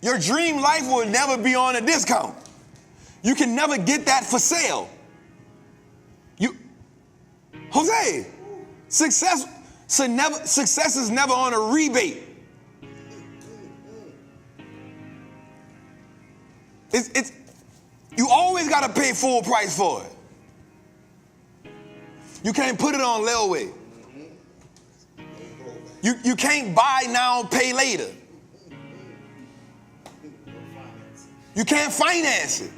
Your dream life will never be on a discount. You can never get that for sale. Jose, success is never on a rebate. You always got to pay full price for it. You can't put it on layaway. You can't buy now, pay later. You can't finance it.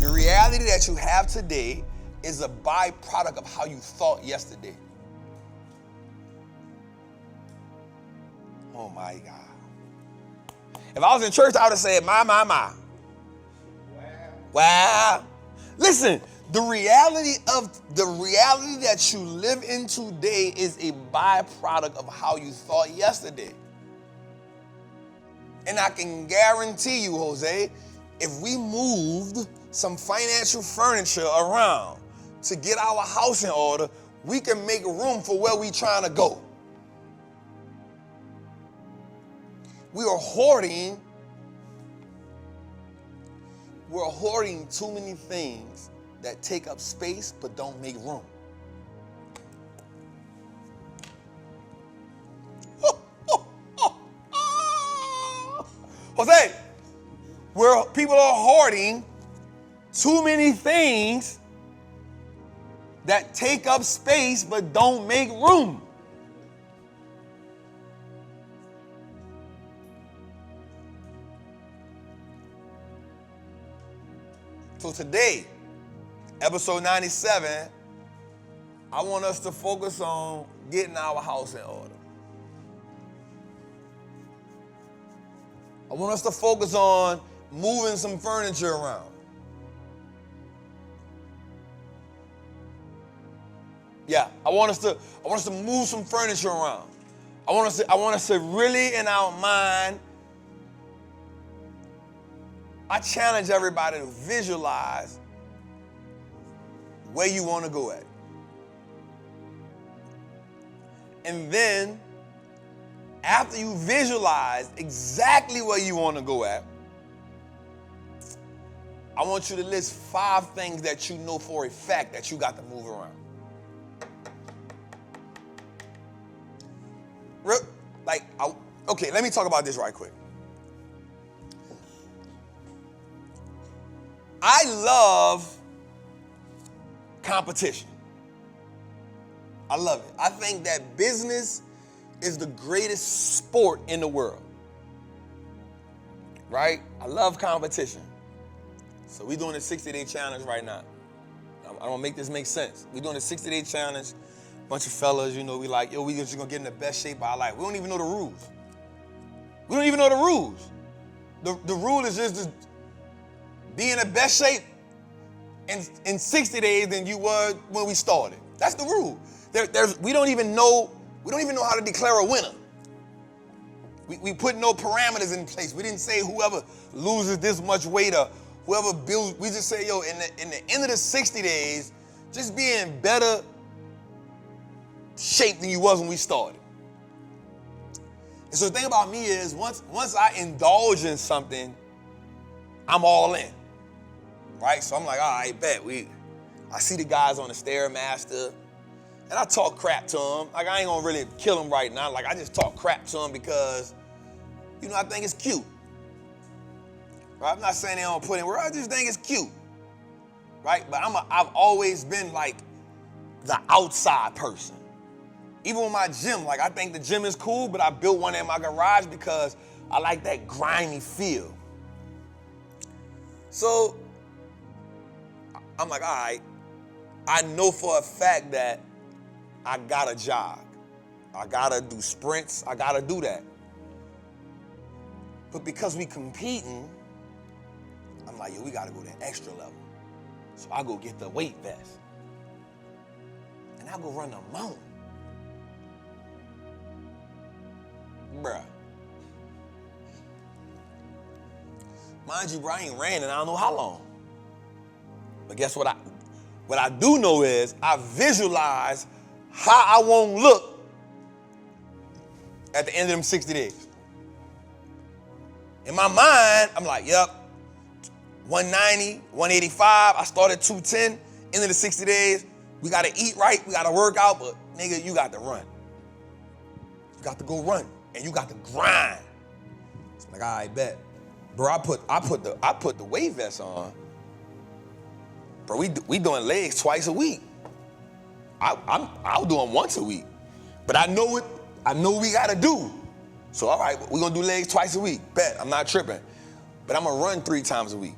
The reality that you have today is a byproduct of how you thought yesterday. Oh my God. If I was in church, I would have said, my. Wow. Listen, the reality that you live in today is a byproduct of how you thought yesterday. And I can guarantee you, Jose, if we moved some financial furniture around to get our house in order, we can make room for where we're trying to go. We are hoarding too many things that take up space but don't make room. Jose, people are hoarding too many things that take up space but don't make room. So today, episode 97, I want us to focus on getting our house in order. I want us to focus on moving some furniture around. Yeah, I want us to move some furniture around. I want us to really in our mind. I challenge everybody to visualize where you want to go at. And then after you visualize exactly where you want to go at, I want you to list 5 things that you know for a fact that you got to move around. Okay, let me talk about this right quick. I love competition. I love it. I think that business is the greatest sport in the world. Right? I love competition. So we're doing a 60-day challenge right now. I'm gonna make this make sense. We're doing a 60-day challenge. Bunch of fellas, we like, we just gonna get in the best shape of our life. We don't even know the rules. We don't even know the rules. The rule is just to be in the best shape in 60 days than you were when we started. That's the rule. We don't even know how to declare a winner. We put no parameters in place. We didn't say whoever loses this much weight or whoever builds. We just say, in the end of the 60 days, just be in better shape than you was when we started. And so the thing about me is once I indulge in something, I'm all in. Right? So I'm like, all right, bet. I see the guys on the Stairmaster, and I talk crap to them. Like, I ain't gonna really kill them right now. Like, I just talk crap to them because, I think it's cute. Right? I'm not saying they don't put in work. I just think it's cute. Right? But I've always been like the outside person. Even with my gym, like, I think the gym is cool, but I built one in my garage because I like that grimy feel. So I'm like, all right, I know for a fact that I gotta jog. I gotta do sprints. I gotta do that. But because we competing, I'm like, we gotta go to the extra level. So I go get the weight vest. And I go run the mountain. Bruh. Mind you, bro, I ain't ran in I don't know how long. But guess what I do know is I visualize how I won't look at the end of them 60 days. In my mind, I'm like, yep, 190, 185. I started 210. End of the 60 days. We got to eat right. We got to work out. But, nigga, you got to run. You got to go run. And you got to grind. It's like, all right, bet. Bro, I put the weight vest on. Bro, we doing legs twice a week. I'll do them once a week. But I know what we got to do. So, all right, we're going to do legs twice a week. Bet, I'm not tripping. But I'm going to run 3 times a week.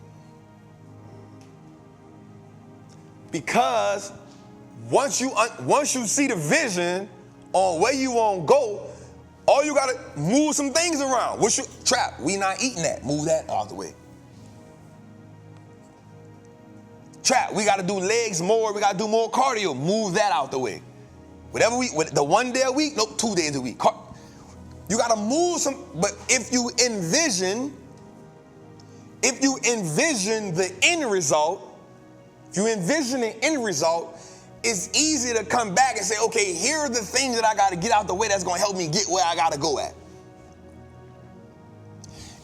Because once you see the vision on where you want to go, all you got to move some things around. Trap, we not eating that. Move that out the way. Trap, we got to do legs more. We got to do more cardio. Move that out the way. Whatever the 1 day a week, nope, 2 days a week. You got to move some, but if you envision the end result, it's easy to come back and say, okay, here are the things that I got to get out the way that's going to help me get where I got to go at.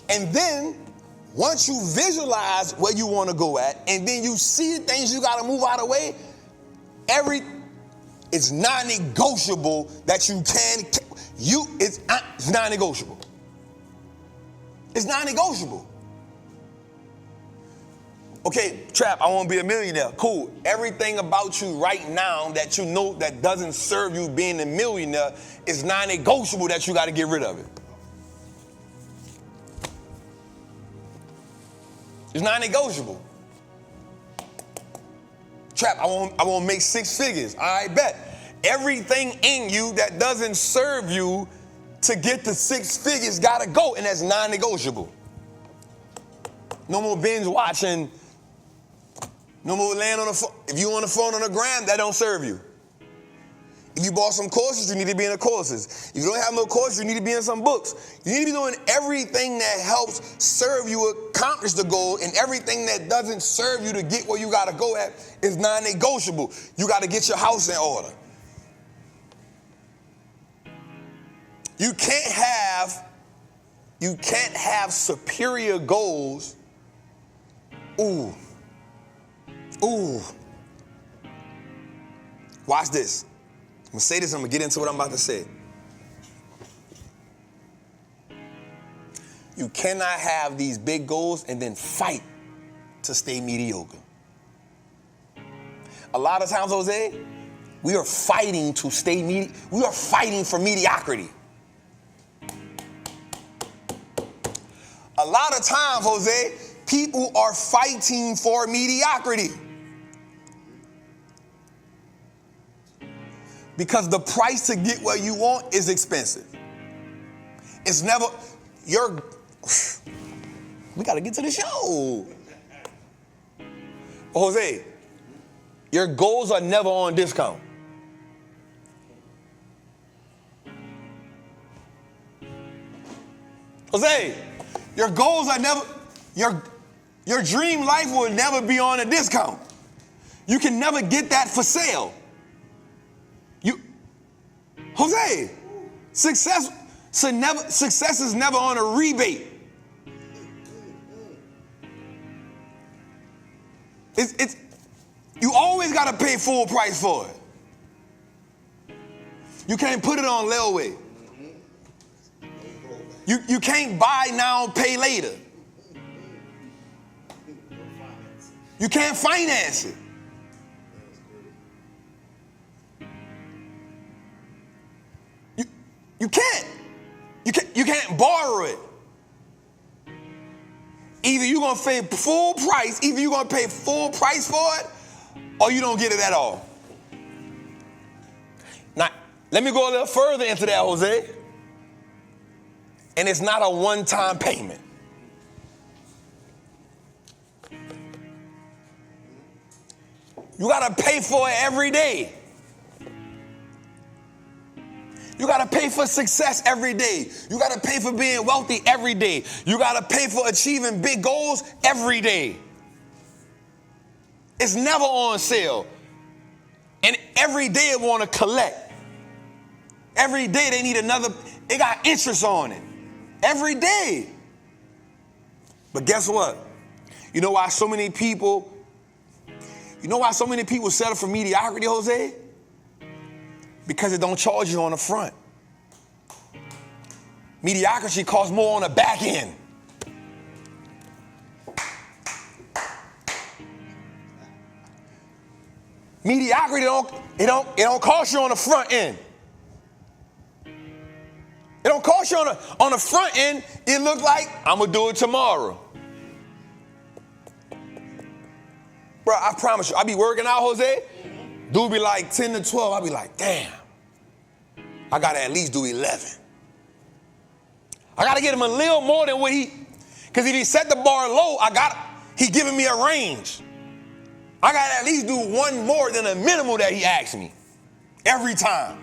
And then once you visualize where you want to go at, and then you see the things you got to move out of the way, it's non-negotiable that it's non-negotiable. It's non-negotiable. Okay, Trap, I want to be a millionaire. Cool. Everything about you right now that you know that doesn't serve you being a millionaire is non-negotiable that you got to get rid of it. It's non-negotiable. Trap, I want to make 6 figures. I bet. Everything in you that doesn't serve you to get to 6 figures got to go, and that's non-negotiable. No more binge watching. No more laying on the phone. If you on the phone on the gram, that don't serve you. If you bought some courses, you need to be in the courses. If you don't have no courses, you need to be in some books. You need to be doing everything that helps serve you accomplish the goal, and everything that doesn't serve you to get where you got to go at is non-negotiable. You got to get your house in order. You can't have superior goals. Ooh. Watch this. I'm going to say this, I'm going to get into what I'm about to say. You cannot have these big goals and then fight to stay mediocre. A lot of times, Jose, we are fighting to stay we are fighting for mediocrity. A lot of times, Jose, people are fighting for mediocrity. Because the price to get where you want is expensive. It's never, we got to get to the show. Jose, your goals are never on discount. Jose, your goals are never, your dream life will never be on a discount. You can never get that for sale. Jose, success is never on a rebate. You always got to pay full price for it. You can't put it on layaway. You can't buy now, pay later. You can't finance it. You can't. You can't borrow it. Either you're going to pay full price, for it, or you don't get it at all. Now, let me go a little further into that, Jose. And it's not a one-time payment. You got to pay for it every day. You got to pay for success every day. You got to pay for being wealthy every day. You got to pay for achieving big goals every day. It's never on sale. And every day it want to collect. Every day they need another, they got interest on it. Every day. But guess what? You know why so many people settle for mediocrity, Jose? Because it don't charge you on the front. Mediocrity costs more on the back end. Mediocrity don't cost you on the front end. It don't cost you on the front end. It look like I'm gonna do it tomorrow. Bro, I promise you, I be working out, Jose. Dude be like 10 to 12. I be like, damn, I gotta at least do 11. I gotta get him a little more than what because if he set the bar low, he giving me a range. I gotta at least do one more than the minimal that he asked me every time.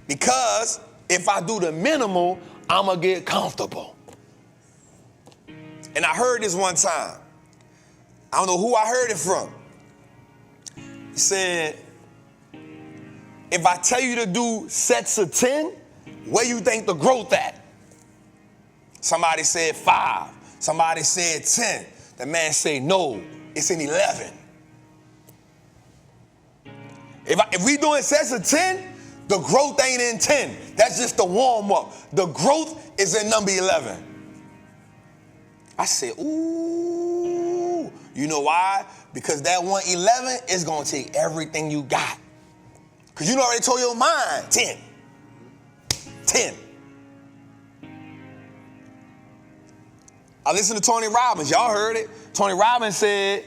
Because if I do the minimal, I'm gonna get comfortable. And I heard this one time. I don't know who I heard it from. He said, if I tell you to do sets of 10, where you think the growth at? Somebody said 5. Somebody said 10. The man said, no, it's in 11. If we doing sets of 10, the growth ain't in 10. That's just the warm up. The growth is in number 11. I said, ooh. You know why? Because that 111 is going to take everything you got. Because you already told your mind, 10. 10. I listened to Tony Robbins. Y'all heard it. Tony Robbins said,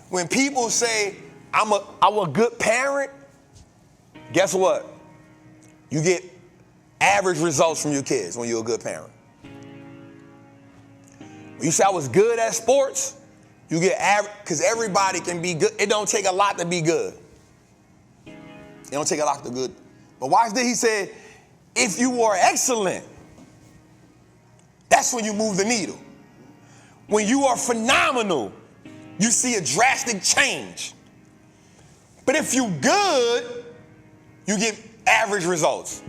when people say, I'm a good parent, guess what? You get average results from your kids when you're a good parent. When you say I was good at sports, you get average, because everybody can be good. It don't take a lot to be good. It don't take a lot to be good. But watch this. He said, if you were excellent, that's when you move the needle. When you are phenomenal, you see a drastic change. But if you good, you get average results.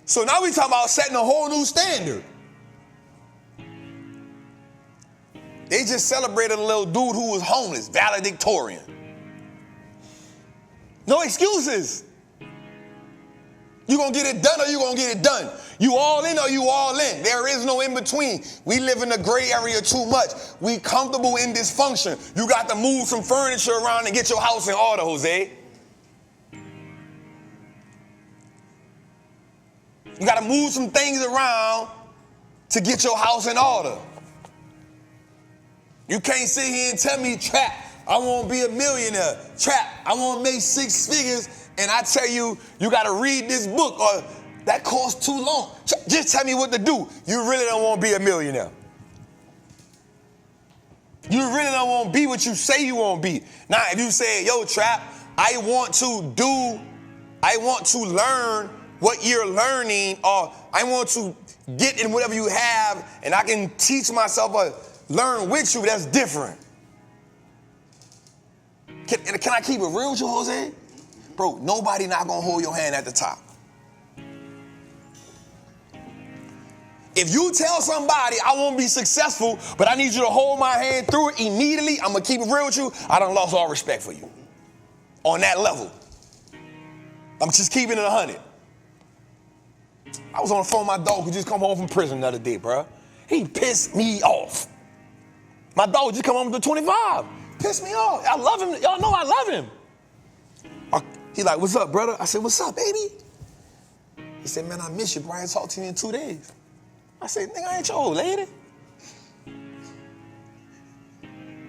So now we talking about setting a whole new standard. They just celebrated a little dude who was homeless, valedictorian. No excuses. You gonna get it done or you gonna get it done. You all in or you all in. There is no in between. We live in the gray area too much. We comfortable in dysfunction. You got to move some furniture around and get your house in order, Jose. You got to move some things around to get your house in order. You can't sit here and tell me, Trap, I want to be a millionaire. Trap, I want to make 6 figures. And I tell you, you got to read this book or that costs too long. Just tell me what to do. You really don't want to be a millionaire. You really don't want to be what you say you want to be. Now, if you say, yo, Trap, I want to learn what you're learning, or I want to get in whatever you have and I can teach myself or learn with you, that's different. Can I keep it real with you, Jose? Bro, nobody not gonna hold your hand at the top. If you tell somebody I won't be successful, but I need you to hold my hand through it immediately, I'm gonna keep it real with you, I done lost all respect for you. On that level. I'm just keeping it 100. I was on the phone with my dog who just come home from prison the other day, bro. He pissed me off. My dog just come home to 25. Pissed me off. I love him. Y'all know I love him. He like, what's up, brother? I said, what's up, baby? He said, man, I miss you, bro. I ain't talked to you in 2 days. I said, nigga, I ain't your old lady. He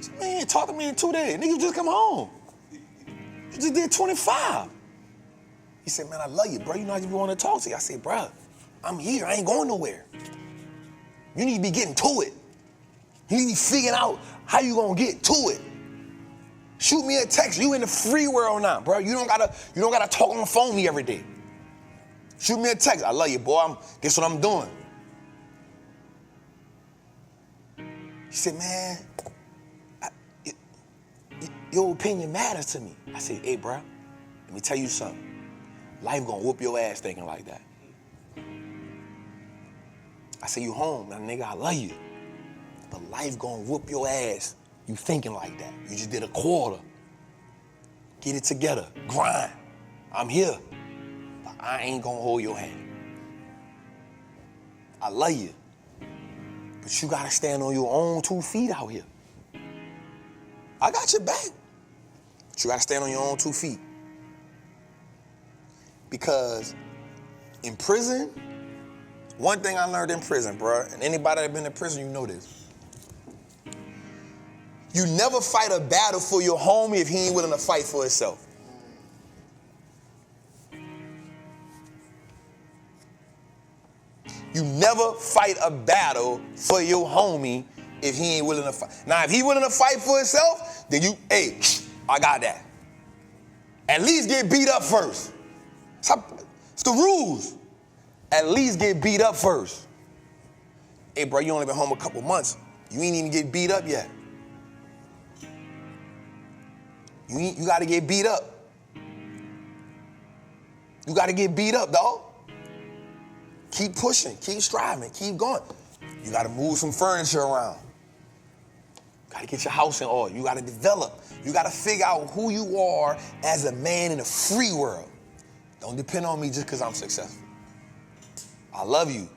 said, man, you ain't talked to me in 2 days. Nigga, you just come home. You just did 25. He said, man, I love you, bro. You know I just want to talk to you. I said, bro, I'm here. I ain't going nowhere. You need to be getting to it. You need to be figuring out how you going to get to it. Shoot me a text. You in the free world now, bro. You don't gotta talk on the phone with me every day. Shoot me a text. I love you, boy. Guess what I'm doing? He said, man, your opinion matters to me. I said, hey, bro, let me tell you something. Life gonna whoop your ass thinking like that. I say, you home, now nigga, I love you. But life gonna whoop your ass. You thinking like that. You just did a quarter. Get it together, grind. I'm here, but I ain't gonna hold your hand. I love you, but you gotta stand on your own 2 feet out here. I got your back, but you gotta stand on your own 2 feet. Because in prison, one thing I learned in prison, bro, and anybody that been in prison, you know this. You never fight a battle for your homie if he ain't willing to fight for himself. You never fight a battle for your homie if he ain't willing to fight. Now, if he willing to fight for himself, then you, hey, I got that. At least get beat up first. It's the rules. At least get beat up first. Hey, bro, you only been home a couple months. You ain't even get beat up yet. You got to get beat up. You got to get beat up, dog. Keep pushing, keep striving, keep going. You got to move some furniture around. Got to get your house in order. You got to develop. You got to figure out who you are as a man in a free world. Don't depend on me just because I'm successful. I love you.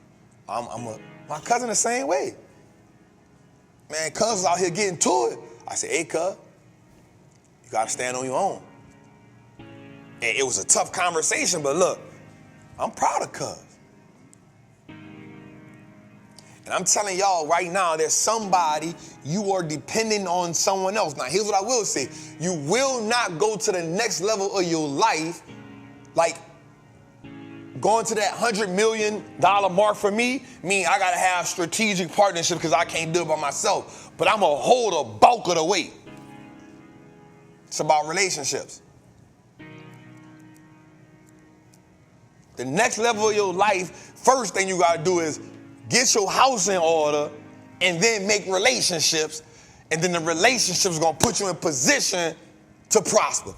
My cousin the same way. Man, cuz was out here getting to it. I said, hey, cuz, you got to stand on your own. And it was a tough conversation, but look, I'm proud of cuz. And I'm telling y'all right now, there's somebody you are depending on someone else. Now, here's what I will say. You will not go to the next level of your life, like going to that $100 million mark for me, mean I got to have strategic partnership because I can't do it by myself. But I'm going to hold a bulk of the weight. It's about relationships. The next level of your life, first thing you got to do is get your house in order and then make relationships. And then the relationships going to put you in position to prosper.